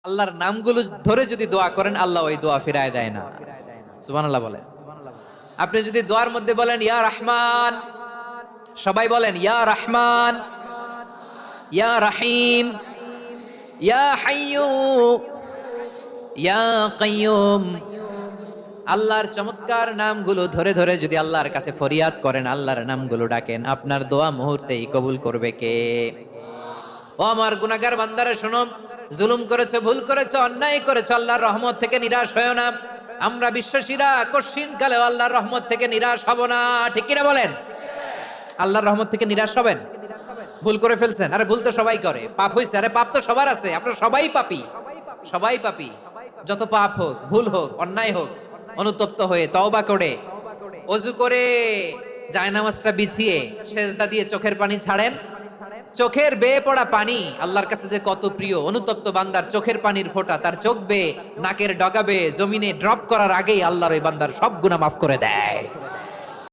আল্লাহর নামগুলো ধরে যদি দোয়া করেন আল্লাহ ওই দোয়া ফিরায় দেয় না। সুবহানাল্লাহ বলেন। আপনি যদি দোয়ার মধ্যে বলেন ইয়া রহমান, সবাই বলেন ইয়া রহমান, ইয়া রহিম, ইয়া হাইয়্যু, ইয়া কাইয়্যুম, আল্লাহর চমৎকার নামগুলো ধরে ধরে যদি আল্লাহর কাছে ফরিয়াদ করেন, আল্লাহর নামগুলো ডাকেন, আপনার দোয়া মুহূর্তেই কবুল করবে কে? ও আমার গুনাহগার বান্দারা শোনো, জুলুম করেছে, ভুল করেছে, অন্যায় করেছে, আল্লাহর রহমত থেকে নিরাশ হয়ো না। আমরা বিশ্বাসীরা কঠিন কালেও আল্লাহর রহমত থেকে নিরাশ হব না, ঠিক কিনা বলেন? আল্লাহর রহমত থেকে নিরাশ হবেন? ভুল করে ফেলছেন, আরে ভুল তো সবাই করে, পাপ হইছে, আরে পাপ তো সবার আছে, আপনারা সবাই পাপী, সবাই পাপী। যত পাপ হোক, ভুল হোক, অন্যায় হোক, অনুতপ্ত হয়ে তওবা করে ওযু করে জায়নামাজটা বিছিয়ে সেজদা দিয়ে চোখের পানি ছাড়েন। চোখের বেয়ে পড়া পানি আল্লাহর কাছে যে কত প্রিয়। অনুতপ্ত বান্দার চোখের পানির ফোঁটা তার চোখ বেয়ে, নাকের ডগা বেয়ে জমিনে ড্রপ করার আগেই আল্লাহর ওই বান্দার সব গুনাহ মাফ করে দেয়।